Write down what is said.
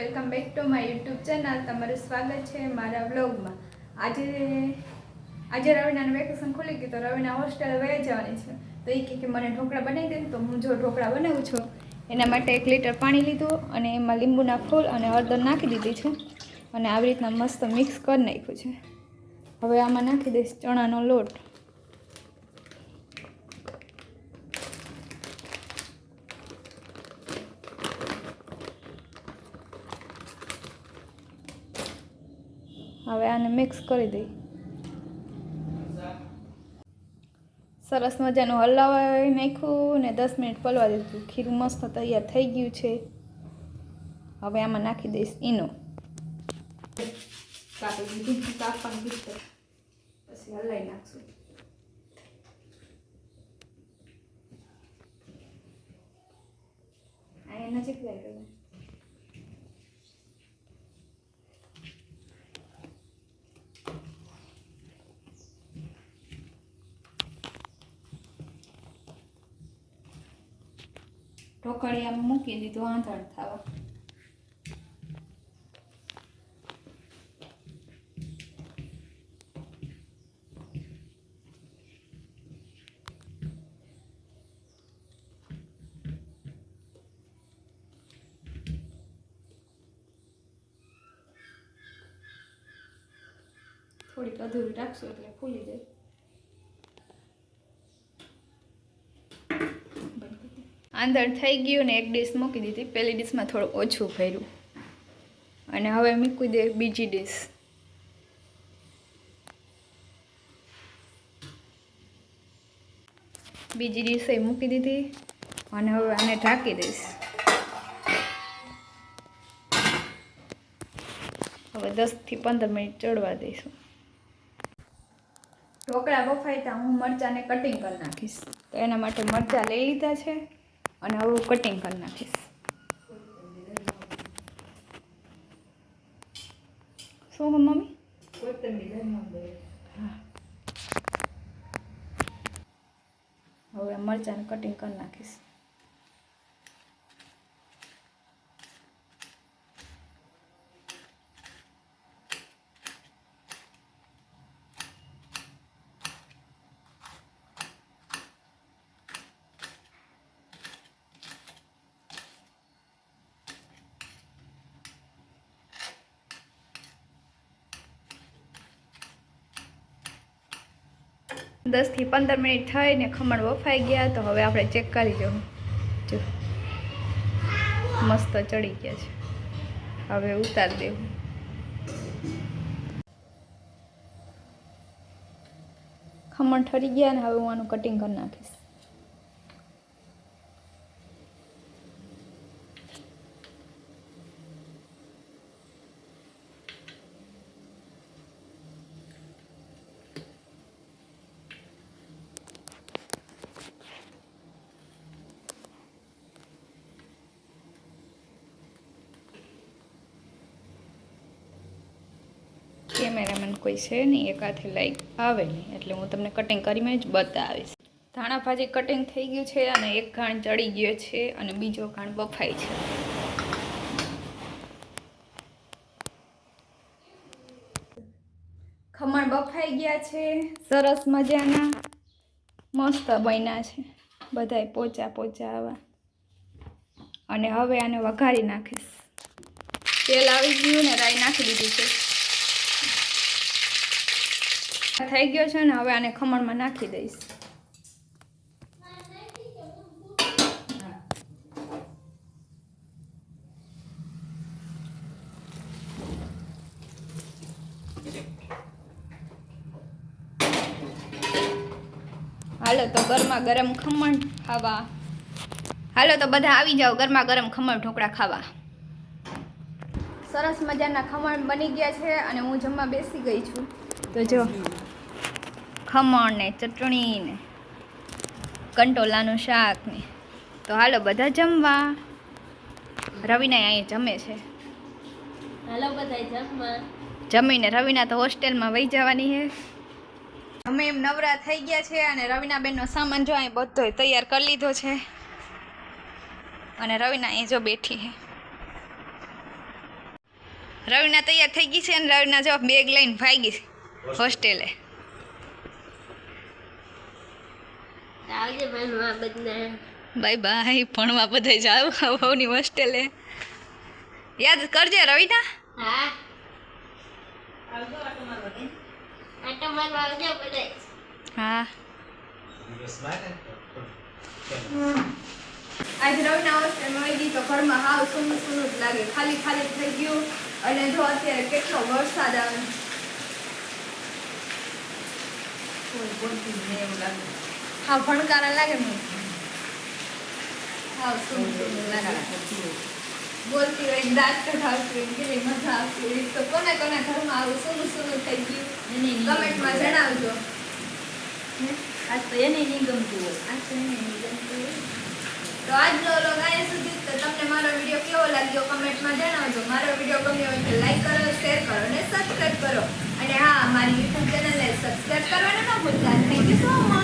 Welcome back to my YouTube channel. તમારું સ્વાગત છે મારા વ્લોગમાં। આજે રવિનાનું વેકેશન ખુલી ગયું તો રવિના હોસ્ટેલ વહી જવાની છે। તો એ કે મને ઢોકળા બનાવી દે, તો હું જો ઢોકળા બનાવું છું એના માટે 1 લીટર પાણી લીધું અને એમાં લીંબુના ફૂલ અને હળદર નાખી દીધી છે અને આવી રીતના મસ્ત મિક્સ કરી નાખ્યું છે। હવે આમાં નાખી દઈશ ચણાનો લોટ। હવે આને મિક્સ કરી દઈ। સરસ મજાનું હલાવી નાખ્યું ને 10 મિનિટ પલવા દીધું। ખીરું મસ્ત તૈયાર થઈ ગયું છે। હવે આમાં નાખી દઈશ ઈનો, પછી હલાવી નાખશું। આ નજીક લઈ ગયું। ઢોકળી આમ મૂકી દીધું આંધણ થવા। થોડીક અધૂરી રાખશું એટલે ફૂલી જાય। આંધણ થઈ ગયું ને એક ડીશ મૂકી દીધી। પહેલી ડીશમાં થોડું ઓછું ભર્યું અને હવે મૂકી દે બીજી ડીશ। બીજી ડીશે મૂકી દીધી અને હવે આને ઢાંકી દઈશ। હવે 10 થી 15 મિનિટ ચડવા દઈશું। ઢોકળા બફાઈતા હું મરચાંને કટિંગ કરી નાખીશ। તો એના માટે મરચાં લઈ લીધા છે અને હવે હું કટિંગ કરી નાખીશ। શું મમ્મી? હા, હવે મરચાંને કટિંગ કરી નાખીશ। દસ થી 15 મિનિટ થઈને ખમણ બફાઈ ગયા। તો હવે આપણે ચેક કરી જોઉં, જો મસ્ત ચડી ગયા છે। હવે ઉતારી દેવું। ખમણ ઠરી ગયા ને હવે હું આનું કટિંગ કરી નાખીશ। કેમેરામેન કોઈ છે નહીં, એક હાથે લાઈક આવે નહીં એટલે હું તમને કટિંગ કરીને જ બતાવીશ। ધાણા ભાજી કટિંગ થઈ ગયું છે અને એક ઘાણ ચડી ગયો છે અને બીજો ઘાણ બફાઈ છે। ખમણ બફાઈ ગયા છે, સરસ મજાના મસ્ત બન્યા છે બધાય પોચા પોચા આવા। અને હવે આને વઘારી નાખીશ। તેલ આવી ગયું ને રાઈ નાખી દીધી છે। થઈ ગયો છે ને હવે આને ખમણમાં નાખી દઈશ। હાલો તો ગરમા ગરમ ખમણ ખાવા। હાલો તો બધા આવી જાઓ ગરમા ગરમ ખમણ ઢોકળા ખાવા। સરસ મજાના ખમણ બની ગયા છે અને હું જમવા બેસી ગઈ છું। તો જો ખમણ ને ચટણી ને કંટોલાનું શાક ને, તો હાલો બધા જમવા। રવિના અહીંયા જમે છે। હાલો બધા જમવા। જમીને રવિના તો હોસ્ટેલમાં વહી જવાની છે। અમે એમ નવરા થઈ ગયા છે અને રવિનાબેનનો સામાન જો અહીં બધો તૈયાર કરી લીધો છે અને રવિના અહીં જો બેઠી છે। રવિના તૈયાર થઈ ગઈ છે અને રવિના જો બેગ લઈને ભાગી હોસ્ટેલે. આવજે ભણવા બધને. Bye bye. ભણવા બધા જાવ હવની હોસ્ટેલે. યાદ કરજે રવિના. હા આટો મારવા આવજો બધા. હા આજ રવિના હોસ્ટેલમાં આવી ગઈ તો ઘરમાં હાવ સૂનું સૂનું જ લાગે, ખાલી ખાલી થઈ ગયું. અને જો અત્યારે કેટલો વરસાદ આવે, હા ભણકારા લાગે મને, હાવ સૂનું સૂનું લાગે. બોલતી હોય દાંત કઢાવતી હોય કેટલી મજા આવતી હોય. તો કોના કોના ઘરમાં આવું સૂનું સૂનું થઈ ગયું કમેન્ટમાં જણાવજો. આજ તો એને નહીં ગમતું હોય. તો આજનો વ્લોગ અહીંયા સુધી. તો તમને મારો વિડીયો કેવો લાગ્યો કમેન્ટમાં જણાવજો. મારો વિડીયો ગમ્યો હોય તો લાઈક કરો, શેર કરો અને સબસ્ક્રાઈબ કરો. અને હા, મારી યુટ્યુબ ચેનલને સબસ્ક્રાઈબ કરવાનું ન ભૂલતા. Thank you so much.